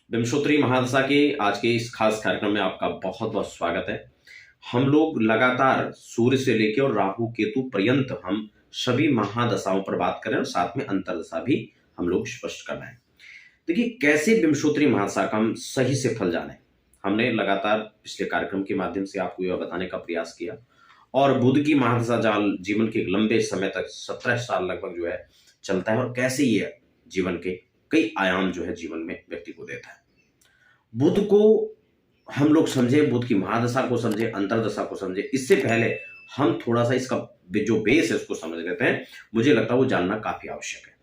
विंशोत्तरी महादशा के आज के इस खास कार्यक्रम में आपका बहुत बहुत स्वागत है। हम लोग लगातार सूर्य से लेकर और राहु केतु पर्यंत हम सभी महादशाओं पर बात करें और साथ में अंतरदशा भी हम लोग स्पष्ट कर रहे हैं। देखिए कैसे विंशोत्तरी महादशा का हम सही से फल जाने, हमने लगातार पिछले कार्यक्रम के माध्यम से आपको यह बताने का प्रयास किया। और बुध की महादशा जाल जीवन के एक लंबे समय तक 17 साल लगभग जो है चलता है और कैसे ये जीवन के कई आयाम जो है जीवन में व्यक्ति को देता है। बुध को हम लोग समझे, बुध की महादशा को समझे, अंतरदशा को समझे, इससे पहले हम थोड़ा सा इसका जो बेस है उसको समझ लेते हैं। मुझे लगता है वो जानना काफी आवश्यक है।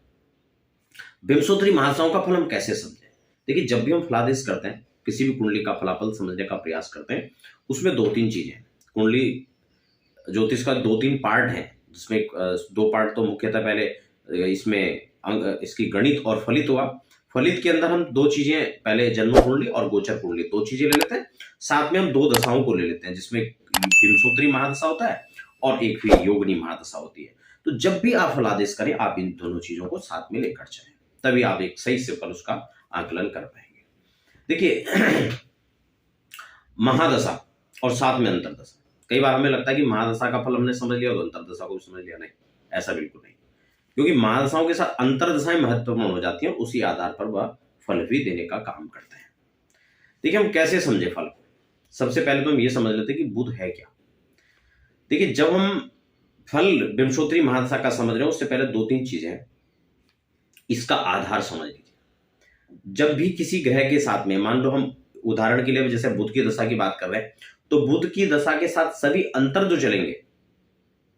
विंशोत्तरी महादशाओं का फल हम कैसे समझें? देखिए जब भी हम फलादेश करते हैं, किसी भी कुंडली का फलाफल समझने का प्रयास करते हैं, उसमें दो तीन चीजें, कुंडली ज्योतिष का दो तीन पार्ट है, जिसमें दो पार्ट तो मुख्यतः पहले इसमें इसकी गणित और फलित हुआ। फलित के अंदर हम दो चीजें, पहले जन्म कुंडली और गोचर कुंडली, दो चीजें ले लेते हैं। साथ में हम दो दशाओं को ले लेते हैं, जिसमें विंशोत्तरी महादशा होता है और एक फिर योगिनी महादशा होती है। तो जब भी आप फलादेश करें, आप इन दोनों चीजों को साथ में लेकर चलें, तभी आप एक सही से फल उसका आकलन कर पाएंगे। देखिए महादशा और साथ में अंतरदशा, कई बार हमें लगता है कि महादशा का फल हमने समझ लिया तो अंतरदशा को भी समझ लिया। नहीं, ऐसा बिल्कुल नहीं, क्योंकि महादशाओं के साथ अंतरदशाएं महत्वपूर्ण हो जाती हैं और उसी आधार पर वह फल भी देने का काम करते हैं। देखिए हम कैसे समझे फल को? सबसे पहले तो हम ये समझ लेते हैं कि बुध है क्या। देखिए जब हम फल विंशोत्तरी महादशा का समझ रहे हैं, उससे पहले दो तीन चीजें हैं, इसका आधार समझ लीजिए। जब भी किसी ग्रह के साथ में, मान लो हम उदाहरण के लिए जैसे बुध की दशा की बात कर रहे हैं, तो बुध की दशा के साथ सभी अंतर जो चलेंगे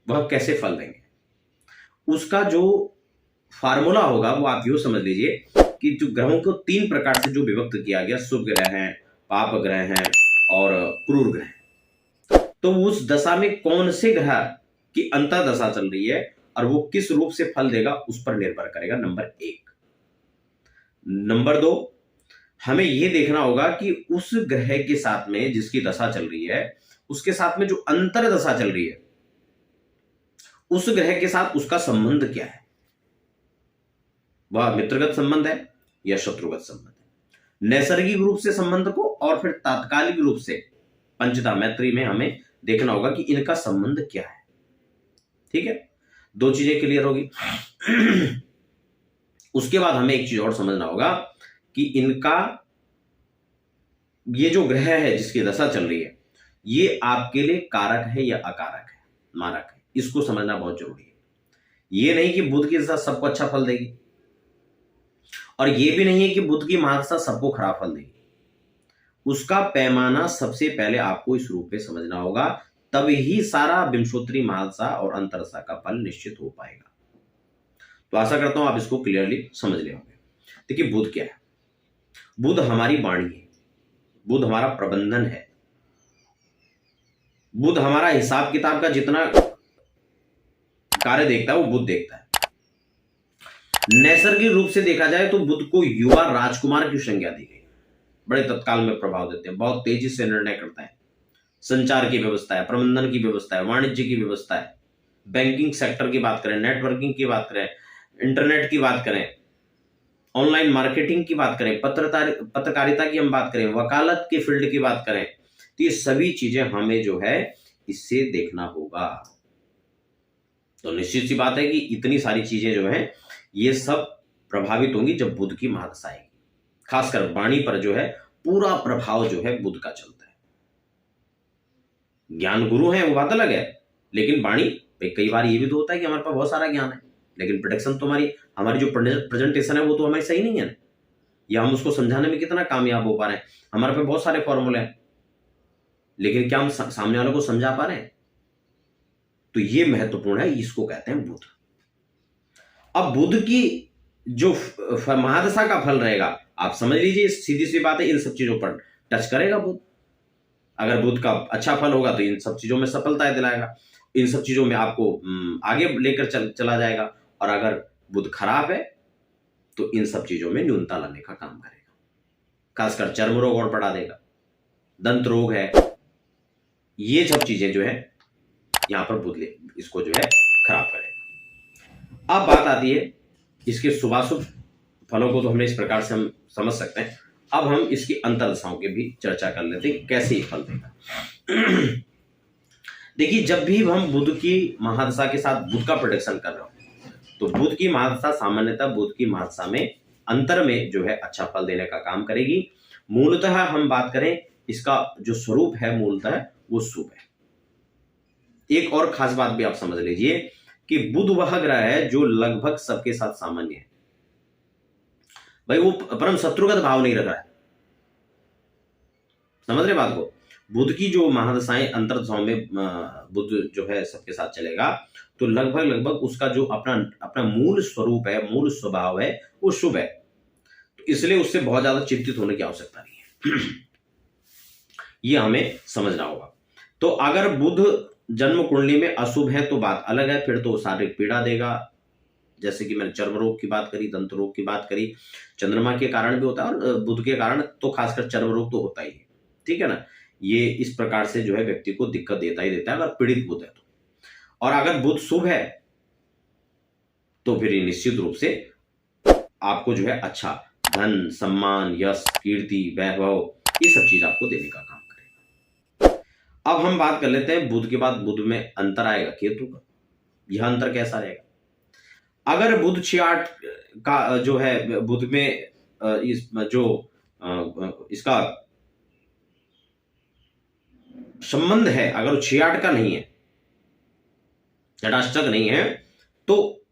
वह कैसे फल देंगे, उसका जो फार्मूला होगा वो आप यूं समझ लीजिए कि जो ग्रहों को तीन प्रकार से जो विभक्त किया गया, शुभ ग्रह हैं, पाप ग्रह हैं और क्रूर ग्रह, तो उस दशा में कौन से ग्रह की अंतर दशा चल रही है और वो किस रूप से फल देगा उस पर निर्भर करेगा, नंबर एक। नंबर दो, हमें यह देखना होगा कि उस ग्रह के साथ में जिसकी दशा चल रही है, उसके साथ में जो अंतर दशा चल रही है, उस ग्रह के साथ उसका संबंध क्या है। वह मित्रगत संबंध है या शत्रुगत संबंध है। नैसर्गिक रूप से संबंध को और फिर तात्कालिक रूप से पंचता मैत्री में हमें देखना होगा कि इनका संबंध क्या है। ठीक है, दो चीजें क्लियर होगी। उसके बाद हमें एक चीज और समझना होगा कि इनका ये जो ग्रह है जिसकी दशा चल रही है, ये आपके लिए कारक है या अकारक है, मारक है, इसको समझना बहुत जरूरी है। ये नहीं कि बुध की दशा सबको अच्छा फल देगी, और ये भी नहीं है कि बुध की महादशा सबको खराब फल देगी। उसका पैमाना सबसे पहले आपको इस रूप में समझना होगा, तब ही सारा विंशोत्तरी महादशा और अंतरदशा का फल निश्चित हो पाएगा। तो आशा करता हूं आप इसको क्लियरली समझ ले होंगे। देखिए बुध क्या है? बुध हमारी वाणी है, बुध हमारा प्रबंधन है, बुध हमारा हिसाब किताब का जितना कार्य देखता है वो बुध देखता है। नैसर्गिक रूप से देखा जाए तो बुध को युवा राजकुमार की संज्ञा दी गई। बड़े तत्काल में प्रभाव देते हैं, बहुत तेजी से निर्णय करता है, संचार की व्यवस्था है, प्रबंधन की व्यवस्था है, वाणिज्य की व्यवस्था है, बैंकिंग सेक्टर की बात करें, नेटवर्किंग की बात करें, इंटरनेट की बात करें, ऑनलाइन मार्केटिंग की बात करें, पत्रकारिता की हम बात करें, वकालत के फील्ड की बात करें, तो ये सभी चीजें हमें जो है इससे देखना होगा। तो निश्चित सी बात है कि इतनी सारी चीजें जो है ये सब प्रभावित होंगी जब बुध की महादशा आएगी। खासकर वाणी पर जो है पूरा प्रभाव जो है बुध का चलता है। ज्ञान गुरु है वो बात अलग है, लेकिन वाणी, कई बार ये भी तो होता है कि हमारे पास बहुत सारा ज्ञान है, लेकिन प्रोडक्शन तो हमारी जो प्रेजेंटेशन है वो तो हमारी सही नहीं है, या हम उसको समझाने में कितना कामयाब हो पा रहे हैं। हमारे पास बहुत सारे फॉर्मूले हैं, लेकिन क्या हम सामने वालों को समझा पा रहे हैं? तो ये महत्वपूर्ण है, इसको कहते हैं बुध। अब बुध की जो महादशा का फल रहेगा, आप समझ लीजिए, सीधी सी बात है, इन सब चीजों पर टच करेगा बुध। अगर बुध का अच्छा फल होगा तो इन सब चीजों में सफलता दिलाएगा, इन सब चीजों में आपको आगे लेकर चला जाएगा, और अगर बुध खराब है तो इन सब चीजों में न्यूनता लाने का काम करेगा। खासकर चर्म रोग और बढ़ा देगा, दंत रोग है, ये सब चीजें जो है यहां पर बुध इसको जो है खराब करेगा। अब बात आती है इसके शुभाशुभ फलों को, तो हमने इस प्रकार से हम समझ सकते हैं। अब हम इसकी अंतर्दशाओं की भी चर्चा कर लेते हैं, कैसे ये फल देगा। देखिए, जब भी हम बुध की महादशा के साथ बुध का प्रोडिक्शन कर रहे हो, तो बुध की महादशा सामान्यतः बुध की महादशा में अंतर में जो है अच्छा फल देने का काम करेगी। मूलतः हम बात करें, इसका जो स्वरूप है मूलतः वो शुभ है। एक और खास बात भी आप समझ लीजिए कि बुध वह ग्रह है जो लगभग सबके साथ सामान्य है। भाई वो परम शत्रुगत भाव नहीं रख रहा है, समझ रहे बात को। बुध की जो महादशाएं अंतर्दशाओं में बुध जो है सबके साथ चलेगा, तो लगभग लगभग उसका जो अपना अपना मूल स्वरूप है, मूल स्वभाव है, वो शुभ है। तो इसलिए उससे बहुत ज्यादा चिंतित होने की आवश्यकता नहीं है। ये हमें समझना होगा। तो अगर बुध जन्म कुंडली में अशुभ है तो बात अलग है, फिर तो शारीरिक पीड़ा देगा। जैसे कि मैंने चर्म रोग की बात करी, दंत रोग की बात करी, चंद्रमा के कारण भी होता है और बुध के कारण तो खासकर चर्म रोग तो होता ही है, ठीक है ना। ये इस प्रकार से जो है व्यक्ति को दिक्कत देता ही देता है अगर पीड़ित बुध है तो। और अगर बुध शुभ है तो फिर ये निश्चित रूप से आपको जो है अच्छा धन, सम्मान, यश, कीर्ति, वैभव, ये सब चीज आपको देने का काम करेगा। अब हम बात कर लेते हैं बुध के बाद बुध में अंतर आएगा केतु का। यह अंतर कैसा रहेगा? अगर बुध 6-8 का जो है बुध में इस जो इसका संबंध है, अगर वो 6-8 का नहीं है, षडाष्टक नहीं है, तो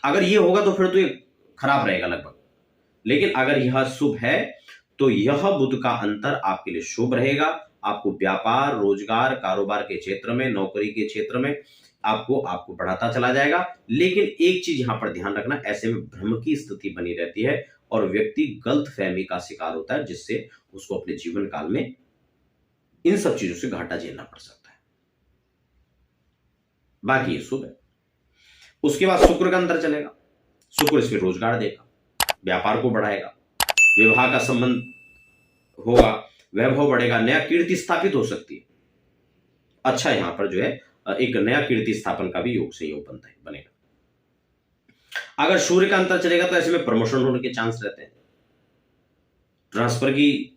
अगर ये होगा तो फिर तो ये खराब रहेगा लगभग। लेकिन अगर यह शुभ है तो यह बुध का अंतर आपके लिए शुभ रहेगा। आपको व्यापार, रोजगार, कारोबार के क्षेत्र में, नौकरी के क्षेत्र में आपको बढ़ाता चला जाएगा। लेकिन एक चीज यहां पर ध्यान रखना, ऐसे में भ्रम की स्थिति बनी रहती है और व्यक्ति गलतफहमी का शिकार होता है, जिससे उसको अपने जीवन काल में इन सब चीजों से घाटा झेलना पड़ सकता है। बाकी ये शुभ है। उसके बाद शुक्र का अंतर चलेगा। शुक्र इसमें रोजगार देगा, व्यापार को बढ़ाएगा, विवाह का संबंध होगा, वैभव बढ़ेगा, नया कीर्ति स्थापित हो सकती है। अच्छा, यहां पर जो है एक नया कीर्ति स्थापन का भी योग संयोग बनेगा। अगर सूर्य का अंतर चलेगा तो ऐसे में प्रमोशन होने के चांस रहते हैं, ट्रांसफर की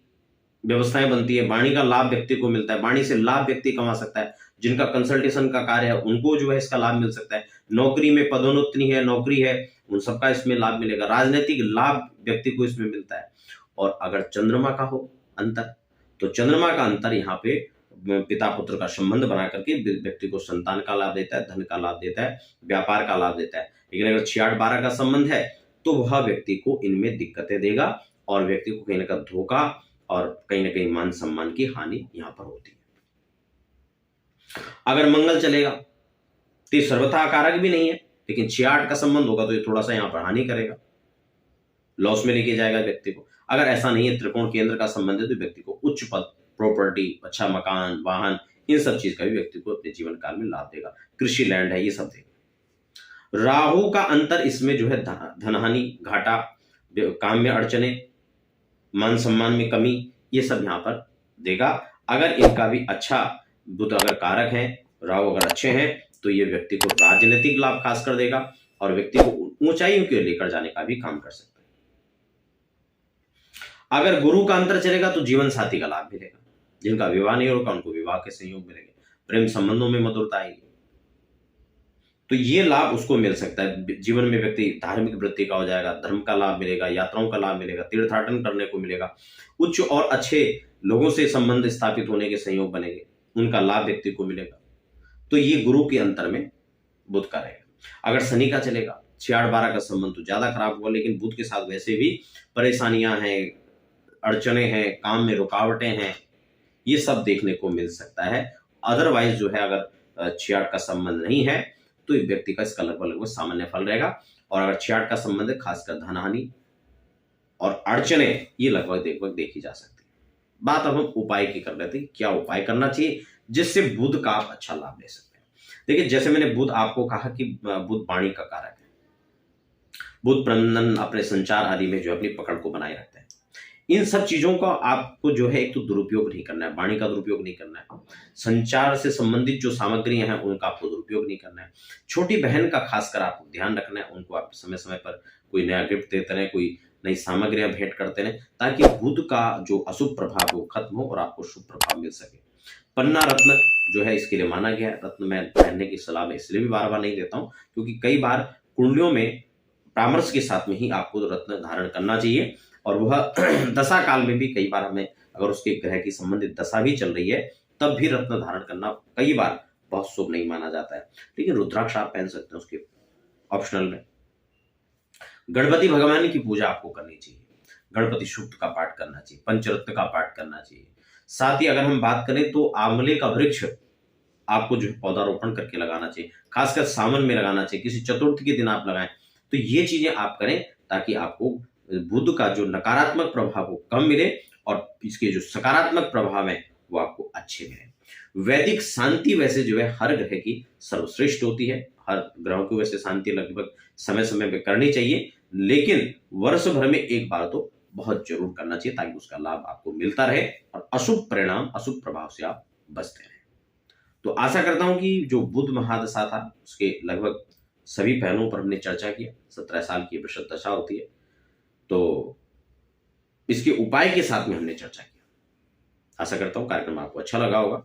व्यवस्थाएं बनती है, वाणी का लाभ व्यक्ति को मिलता है, वाणी से लाभ व्यक्ति कमा सकता है। जिनका कंसल्टेशन का कार्य है उनको जो है इसका लाभ मिल सकता है। नौकरी में पदोन्नति है, नौकरी है, उन सबका इसमें लाभ मिलेगा। राजनीतिक लाभ व्यक्ति को इसमें मिलता है। और अगर चंद्रमा का हो अंतर, तो चंद्रमा का अंतर यहाँ पे पिता पुत्र का संबंध बना करके व्यक्ति को संतान का लाभ देता है, धन का लाभ देता है, व्यापार का लाभ देता है। लेकिन अगर 6-8-12 का संबंध है तो वह व्यक्ति को इनमें दिक्कतें देगा और व्यक्ति को कहीं ना कहीं धोखा और कहीं ना कहीं मान सम्मान की हानि यहां पर होती है। अगर मंगल चलेगा तो सर्वथा कारक भी नहीं है, लेकिन 6-8 का संबंध होगा तो ये थोड़ा सा यहां पर हानि करेगा, लॉस में लेके जाएगा व्यक्ति को। अगर ऐसा नहीं है, त्रिकोण केंद्र का संबंध है, तो व्यक्ति को उच्च पद, प्रॉपर्टी, अच्छा मकान, वाहन, इन सब चीज का भी व्यक्ति को अपने जीवन काल में लाभ देगा। कृषि लैंड है, ये सब देगा। राहु का अंतर इसमें जो है धनहानि, घाटा, काम में अड़चने, मान सम्मान में कमी, ये सब यहां पर देगा। अगर इनका भी अच्छा बुध अगर कारक है, राहु अगर अच्छे हैं, तो ये व्यक्ति को राजनीतिक लाभ खास कर देगा और व्यक्ति को ऊंचाइयों की ओर लेकर जाने का भी काम कर सकता है। अगर गुरु का अंतर चलेगा तो जीवन साथी का लाभ मिलेगा। जिनका विवाह नहीं होगा उनको विवाह के संयोग मिलेंगे, प्रेम संबंधों में मधुरता आएगी, तो ये लाभ उसको मिल सकता है। जीवन में व्यक्ति धार्मिक वृत्ति का हो जाएगा, धर्म का लाभ मिलेगा, यात्राओं का लाभ मिलेगा, तीर्थाटन करने को मिलेगा, उच्च और अच्छे लोगों से संबंध स्थापित होने के संयोग बनेंगे, उनका लाभ व्यक्ति को मिलेगा। तो ये गुरु के अंतर में बुध का रहेगा। अगर शनि का चलेगा, 6-8-12 का संबंध तो ज्यादा खराब हुआ, लेकिन बुध के साथ वैसे भी परेशानियां हैं, अड़चने हैं, काम में रुकावटें हैं, ये सब देखने को मिल सकता है। अदरवाइज जो है अगर 6-8 का संबंध नहीं है तो व्यक्ति का इसका लगभग सामान्य फल रहेगा। और अगर 6-8 का संबंध है, खासकर धनहानि और अड़चने, ये लगभग देखी जा सकती है। बात अब हम उपाय की कर लेते हैं, क्या उपाय करना चाहिए जिससे बुध का आप अच्छा लाभ ले सकते हैं। देखिए, जैसे मैंने बुध आपको कहा कि बुध वाणी का कारक है, बुध प्रबंधन, अपने संचार आदि में जो अपनी पकड़ को बनाए रखते हैं। इन सब चीजों का आपको जो है एक तो दुरुपयोग नहीं करना है, वाणी का दुरुपयोग नहीं करना है, संचार से संबंधित जो सामग्रियां हैं उनका आपको दुरुपयोग नहीं करना है। छोटी बहन का खासकर आपको ध्यान रखना है, उनको आप समय समय पर कोई नया गिफ्ट देते रहें, कोई नई सामग्रियां भेंट करते रहें, ताकि बुध का जो अशुभ प्रभाव है वो खत्म हो और आपको शुभ प्रभाव मिल सके। पन्ना रत्न जो है इसके लिए माना गया है। रत्न मैं पहनने की सलाह मैं इसलिए भी बार बार नहीं देता हूँ, क्योंकि कई बार कुंडलियों में परामर्श के साथ में ही आपको रत्न धारण करना चाहिए, और वह दशा काल में भी कई बार हमें, अगर उसके ग्रह की संबंधित दशा भी चल रही है, तब भी रत्न धारण करना कई बार बहुत शुभ नहीं माना जाता है। लेकिन रुद्राक्ष आप पहन सकते हैं उसके ऑप्शनल में। गणपति भगवान की पूजा आपको करनी चाहिए, गणपति सूक्त का पाठ करना चाहिए, पंचरत्न का पाठ करना चाहिए। साथ ही अगर हम बात करें तो आंवले का वृक्ष आपको जो है पौधारोपण करके लगाना चाहिए, खासकर सावन में लगाना चाहिए, किसी चतुर्थी के दिन आप लगाएं। तो ये चीजें आप करें ताकि आपको बुध का जो नकारात्मक प्रभाव वो कम मिले और इसके जो सकारात्मक प्रभाव है वो आपको अच्छे मिले। वैदिक शांति वैसे जो है हर ग्रह की सर्वश्रेष्ठ होती है, हर ग्रहों की वैसे शांति लगभग समय समय पे करनी चाहिए, लेकिन वर्ष भर में एक बार तो बहुत जरूर करना चाहिए, ताकि उसका लाभ आपको मिलता रहे और अशुभ परिणाम, अशुभ प्रभाव से आप बचते रहे। तो आशा करता हूं कि जो बुध महादशा था उसके लगभग सभी पहलुओं पर हमने चर्चा किया। 17 साल की वृषभ दशा होती है, तो इसके उपाय के साथ में हमने चर्चा किया। आशा करता हूं कार्यक्रम आपको अच्छा लगा होगा।